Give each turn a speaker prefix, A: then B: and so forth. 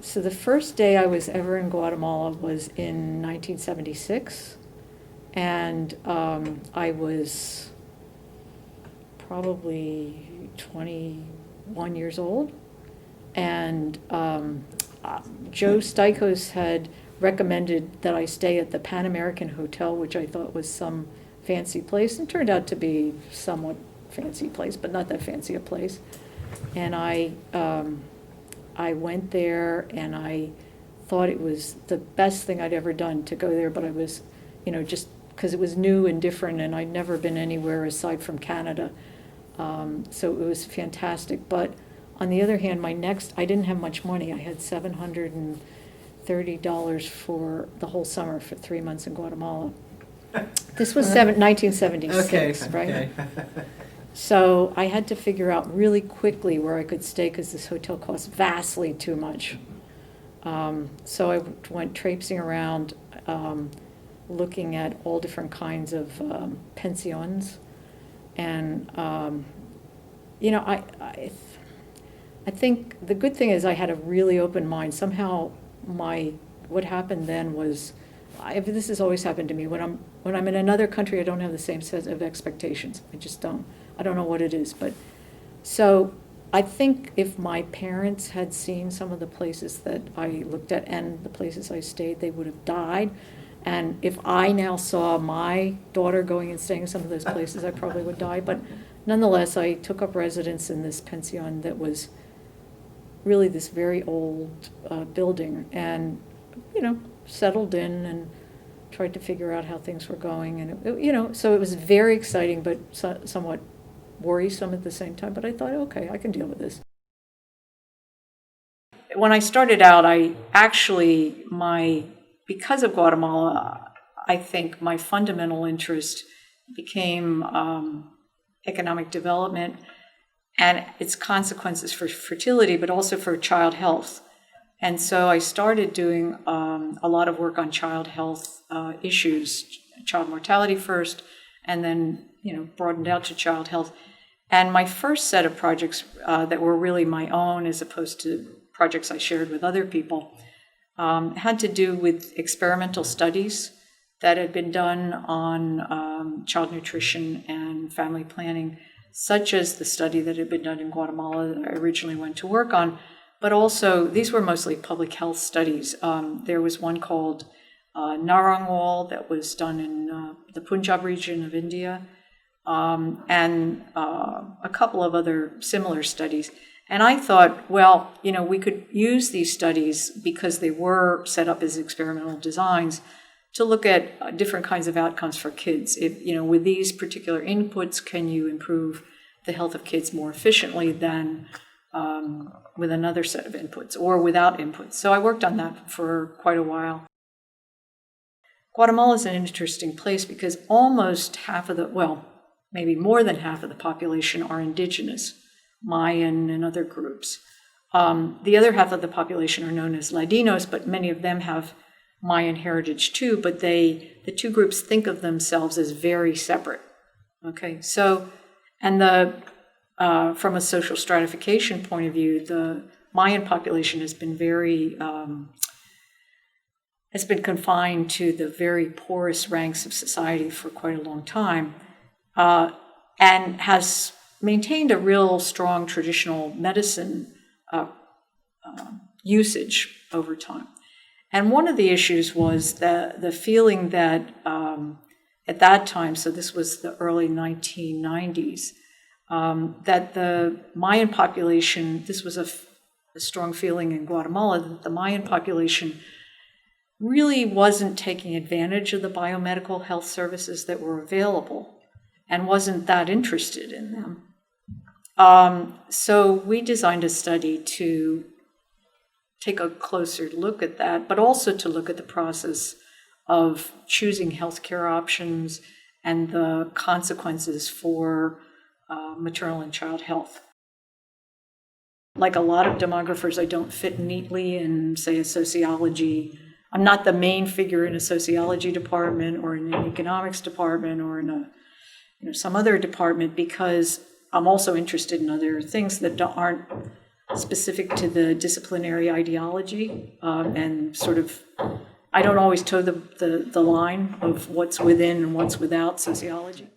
A: So the first day I was ever in Guatemala was in 1976, and I was probably 21 years old, and Joe Stikos had recommended that I stay at the Pan American Hotel, which I thought was some fancy place, and turned out to be somewhat fancy place, but not that fancy a place. And I went there, and I thought it was the best thing I'd ever done to go there, but I was, just because it was new and different, and I'd never been anywhere aside from Canada. So it was fantastic. But on the other hand, I didn't have much money. I had $730 for the whole summer for 3 months in Guatemala. This was 1976,
B: Okay,
A: right?
B: okay.
A: So I had to figure out really quickly where I could stay because this hotel cost vastly too much. So I went traipsing around, looking at all different kinds of pensions. And, I think the good thing is I had a really open mind. Somehow what happened then was, this has always happened to me, when I'm in another country, I don't have the same set of expectations. I just don't. I don't know what it is, but so I think if my parents had seen some of the places that I looked at and the places I stayed, they would have died. And if I now saw my daughter going and staying in some of those places, I probably would die. But nonetheless, I took up residence in this pension that was really this very old building, and settled in and tried to figure out how things were going. And so it was very exciting, but somewhat worrisome at the same time. But I thought, okay, I can deal with this. When I started out, because of Guatemala, I think my fundamental interest became economic development and its consequences for fertility, but also for child health. And so I started doing a lot of work on child health issues, child mortality first, and then broadened out to child health. And my first set of projects that were really my own, as opposed to projects I shared with other people, had to do with experimental studies that had been done on child nutrition and family planning, such as the study that had been done in Guatemala that I originally went to work on. But also, these were mostly public health studies. There was one called Narangwal that was done in the Punjab region of India, and a couple of other similar studies. And I thought, well, we could use these studies, because they were set up as experimental designs, to look at different kinds of outcomes for kids. If, with these particular inputs, can you improve the health of kids more efficiently than with another set of inputs, or without inputs? So I worked on that for quite a while. Guatemala is an interesting place because almost half of maybe more than half of the population are indigenous, Mayan and other groups. The other half of the population are known as Ladinos, but many of them have Mayan heritage too, but the two groups think of themselves as very separate. Okay, so, and from a social stratification point of view, the Mayan population has been has been confined to the very poorest ranks of society for quite a long time, and has maintained a real strong traditional medicine usage over time. And one of the issues was the feeling that at that time, so this was the early 1990s, that the Mayan population, this was a strong feeling in Guatemala, that the Mayan population really wasn't taking advantage of the biomedical health services that were available and wasn't that interested in them. So we designed a study to take a closer look at that, but also to look at the process of choosing healthcare options and the consequences for maternal and child health. Like a lot of demographers, I don't fit neatly in, say, a sociology. I'm not the main figure in a sociology department or in an economics department or in some other department, because I'm also interested in other things that aren't specific to the disciplinary ideology, and sort of, I don't always toe the line of what's within and what's without sociology.